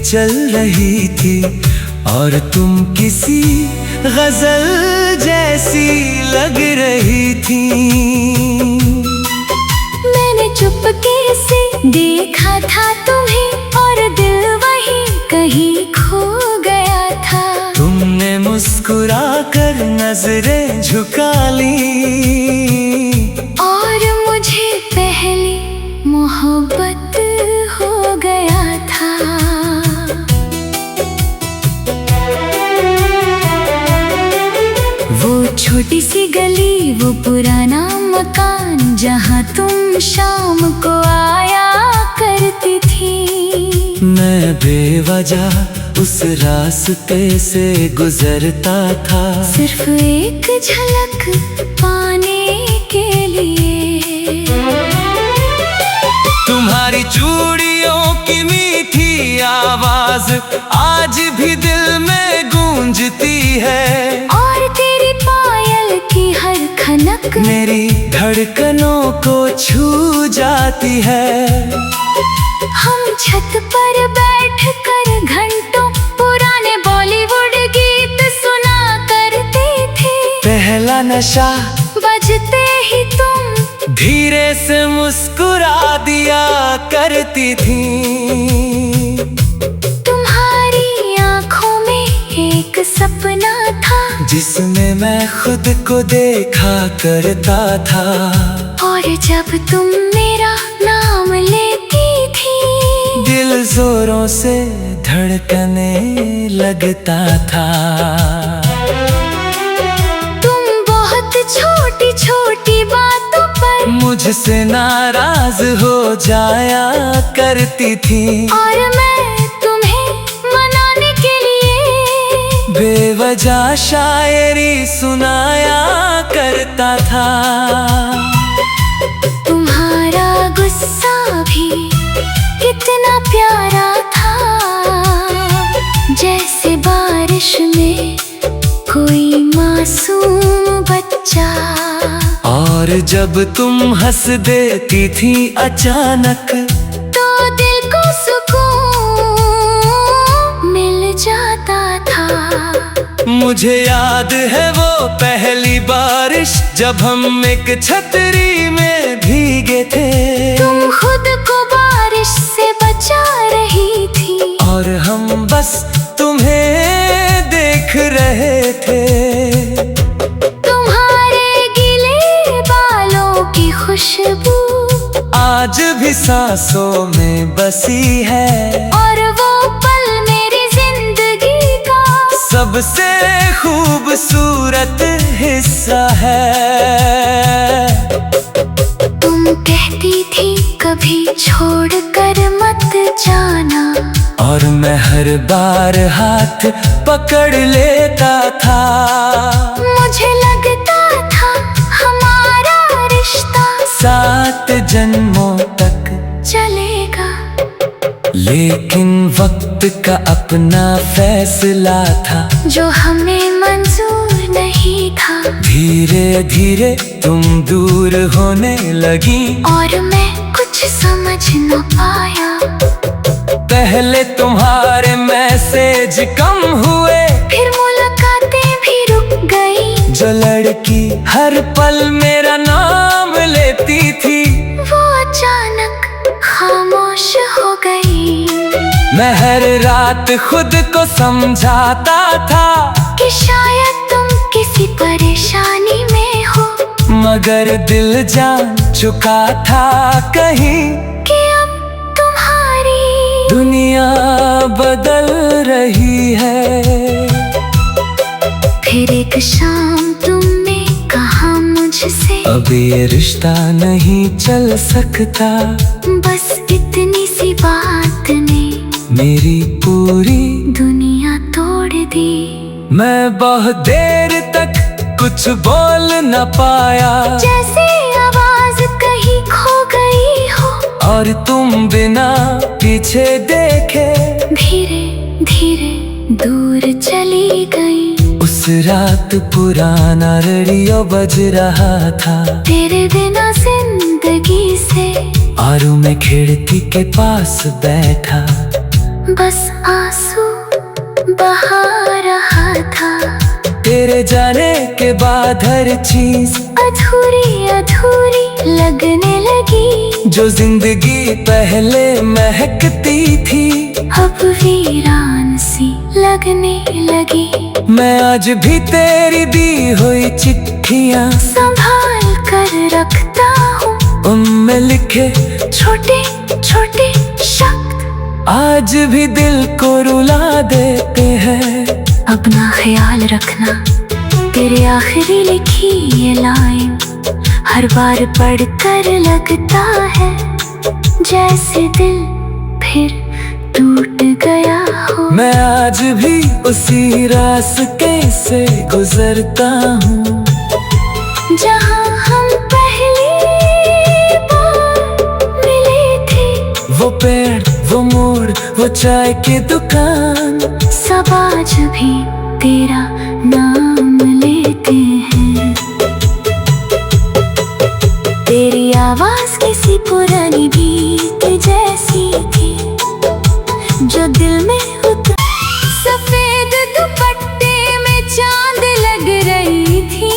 चल रही थी और तुम किसी गजल जैसी लग रही थी। मैंने चुपके से देखा था तुम्हें और दिल वहीं कहीं खो गया था। तुमने मुस्कुरा कर नजरें झुका ली और मुझे पहली मोहब्बत हो गया था। वो छोटी सी गली, वो पुराना मकान, जहाँ तुम शाम को आया करती थी। मैं बेवजह उस रास्ते से गुजरता था, सिर्फ एक झलक पाने के लिए। तुम्हारी चूड़ियों की मीठी आवाज आज भी दिल में गूंजती है, और तेरी पायल की हर खनक मेरी धड़कनों को छू जाती है। हम छत पर बैठकर घंटों पुराने बॉलीवुड गीत सुना करते थे। पहला नशा बजते ही तुम धीरे से मुस्कुरा दिया करती थी। तुम्हारी आंखों में एक सपना था, जिसमें मैं खुद को देखा करता था। और जब तुम मेरा नाम लेती थी, दिल जोरों से धड़कने लगता था। तुम बहुत छोटी छोटी बातों पर मुझसे नाराज हो जाया करती थी, और मैं तुम्हें मनाने के लिए बेवजह शायरी सुनाया करता था। तुम्हारा गुस्सा भी कितना प्यारा था, जैसे बारिश में कोई मासूम बच्चा। और जब तुम हंस देती थी अचानक, तो दिल को सुकून मिल जाता था। मुझे याद है वो पहली बारिश, जब हम एक छतरी में भीगे थे। तुम खुद को बारिश से बचा रही थी, और हम बस तुम्हें देख रहे थे। तुम्हारे गीले बालों की खुशबू आज भी सांसों में बसी है, और वो पल मेरी जिंदगी का सबसे खूबसूरत हिस्सा है। तुम कहती थी कभी छोड़ कर मत जाना, और मैं हर बार हाथ पकड़ लेता था। मुझे लगता था हमारा रिश्ता 7 जन्मों तक चलेगा। लेकिन वक्त का अपना फैसला था, जो हमें मंजूर नहीं था। धीरे धीरे तुम दूर होने लगी, और मैं कुछ समझ न पाया। पहले तुम्हारे मैसेज कम हुए, फिर मुलाकातें भी रुक गई। जो लड़की हर पल मेरा नाम लेती थी, वो अचानक खामोश हो गई। मैं हर रात खुद को समझाता था कि शायद तुम किसी परेशानी में हो, मगर दिल जान चुका था कहीं कि अब तुम्हारी दुनिया बदल रही है। फिर एक शाम तुमने कहा मुझसे, अब ये रिश्ता नहीं चल सकता। बस इतनी सी बात ने मेरी पूरी दुनिया तोड़ दी। मैं बहुत देर तक कुछ बोल न पाया, जैसे आवाज कहीं खो गई हो, और तुम बिना पीछे देखे धीरे धीरे दूर चली गई। उस रात पुराना रेडियो बज रहा था, तेरे बिना जिंदगी से और मैं खिड़की के पास बैठा बस आंसू बहा रहा था। तेरे जाने के बाद हर चीज अधूरी अधूरी लगने लगी। जो जिंदगी पहले महकती थी अब वीरान सी लगने लगी। मैं आज भी तेरी दी हुई चिट्ठियाँ संभाल कर रखता हूँ, उनमें लिखे छोटे छोटे शब्द आज भी दिल को रुला देते हैं। अपना ख्याल रखना, तेरे आखिरी लिखी ये लाइन हर बार पढ़कर लगता है जैसे दिल फिर टूट गया हो। मैं आज भी उसी रास्ते से गुजरता हूँ जहाँ हम पहली बार मिले थे। वो पेड़, वो मोड़, वो चाय की दुकान, सब आज भी तेरा नाम लेते हैं। तेरी आवाज किसी पुरानी गीत जैसी थी जो दिल में उतर। सफेद दुपट्टे में चांद लग रही थी।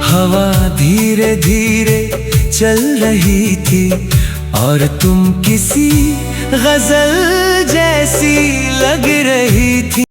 हवा धीरे धीरे चल रही थी और तुम किसी गजल जैसी लग रही थी।